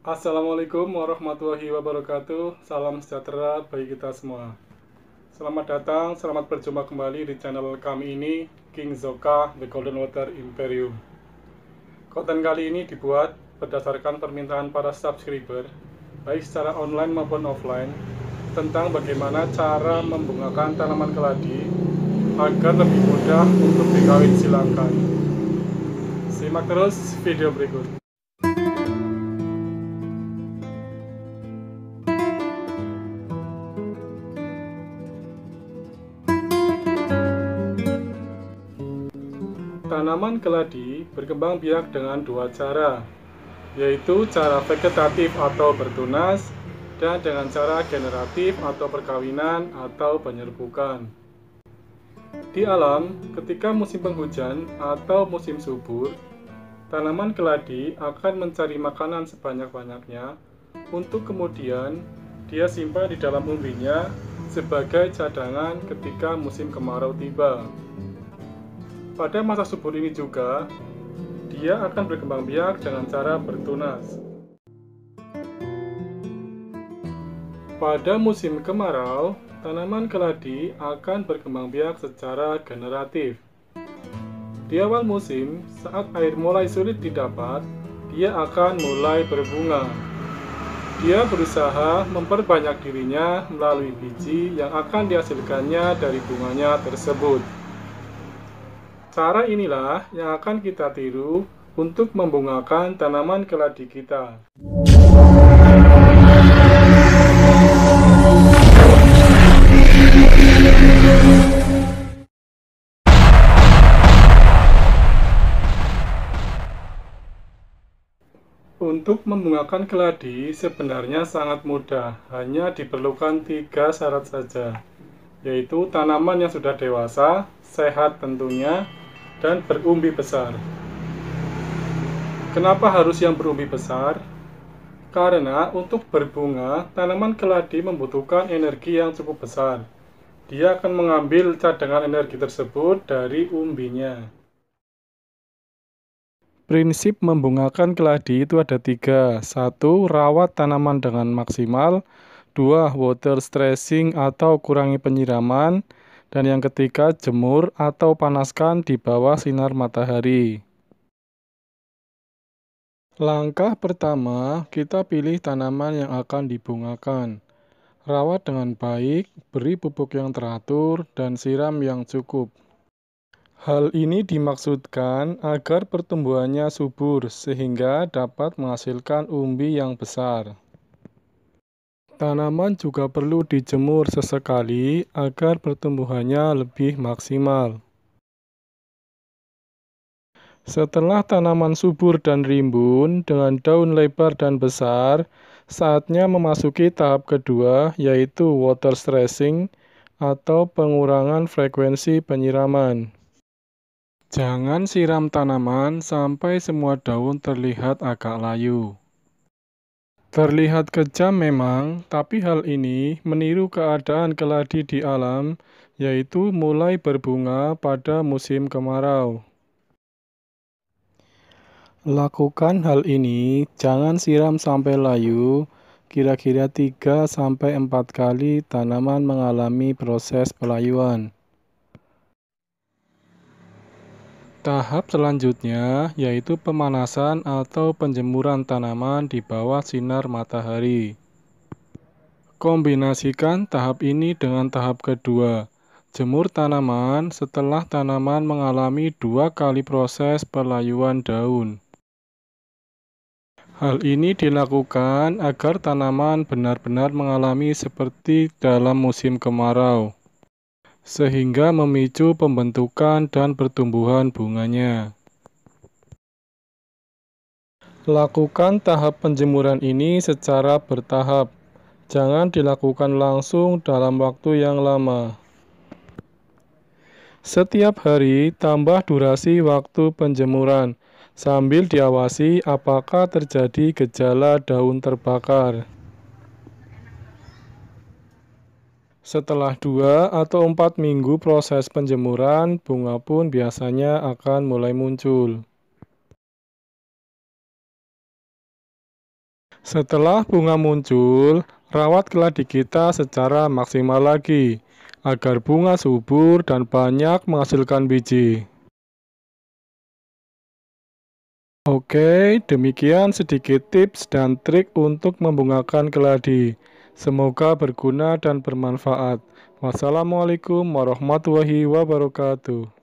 Assalamualaikum warahmatullahi wabarakatuh. Salam sejahtera bagi kita semua. Selamat datang, selamat berjumpa kembali di channel kami ini, King Zoka The Golden Water Imperium. Konten kali ini dibuat berdasarkan permintaan para subscriber, baik secara online maupun offline, tentang bagaimana cara membungakan tanaman keladi agar lebih mudah untuk dikawin silakan. Simak terus video berikut. Tanaman keladi berkembang biak dengan dua cara, yaitu cara vegetatif atau bertunas dan dengan cara generatif atau perkawinan atau penyerbukan. Di alam, ketika musim penghujan atau musim subur, tanaman keladi akan mencari makanan sebanyak-banyaknya untuk kemudian dia simpan di dalam umbinya sebagai cadangan ketika musim kemarau tiba. Pada masa subur ini juga, dia akan berkembang biak dengan cara bertunas. Pada musim kemarau, tanaman keladi akan berkembang biak secara generatif. Di awal musim, saat air mulai sulit didapat, dia akan mulai berbunga. Dia berusaha memperbanyak dirinya melalui biji yang akan dihasilkannya dari bunganya tersebut. Cara inilah yang akan kita tiru untuk membungakan tanaman keladi kita. Untuk membungakan keladi sebenarnya sangat mudah, hanya diperlukan 3 syarat saja, yaitu tanaman yang sudah dewasa, sehat tentunya, dan berumbi besar. Kenapa harus yang berumbi besar? Karena untuk berbunga, tanaman keladi membutuhkan energi yang cukup besar. Dia akan mengambil cadangan energi tersebut dari umbinya. Prinsip membungakan keladi itu ada 3. 1. Rawat tanaman dengan maksimal. 2. Water stressing atau kurangi penyiraman. Dan yang ketiga, jemur atau panaskan di bawah sinar matahari. Langkah pertama, kita pilih tanaman yang akan dibungakan. Rawat dengan baik, beri pupuk yang teratur, dan siram yang cukup. Hal ini dimaksudkan agar pertumbuhannya subur, sehingga dapat menghasilkan umbi yang besar. Tanaman juga perlu dijemur sesekali agar pertumbuhannya lebih maksimal. Setelah tanaman subur dan rimbun dengan daun lebar dan besar, saatnya memasuki tahap kedua, yaitu water stressing atau pengurangan frekuensi penyiraman. Jangan siram tanaman sampai semua daun terlihat agak layu. Terlihat kejam memang, tapi hal ini meniru keadaan keladi di alam, yaitu mulai berbunga pada musim kemarau. Lakukan hal ini, jangan siram sampai layu, kira-kira 3-4 kali tanaman mengalami proses pelayuan. Tahap selanjutnya yaitu pemanasan atau penjemuran tanaman di bawah sinar matahari. Kombinasikan tahap ini dengan tahap kedua, jemur tanaman setelah tanaman mengalami 2 kali proses pelayuan daun. Hal ini dilakukan agar tanaman benar-benar mengalami seperti dalam musim kemarau, sehingga memicu pembentukan dan pertumbuhan bunganya. Lakukan tahap penjemuran ini secara bertahap. Jangan dilakukan langsung dalam waktu yang lama. Setiap hari tambah durasi waktu penjemuran, sambil diawasi apakah terjadi gejala daun terbakar. Setelah 2 atau 4 minggu proses penjemuran, bunga pun biasanya akan mulai muncul. Setelah bunga muncul, rawat keladi kita secara maksimal lagi, agar bunga subur dan banyak menghasilkan biji. Oke, demikian sedikit tips dan trik untuk membungakan keladi. Semoga berguna dan bermanfaat. Wassalamualaikum warahmatullahi wabarakatuh.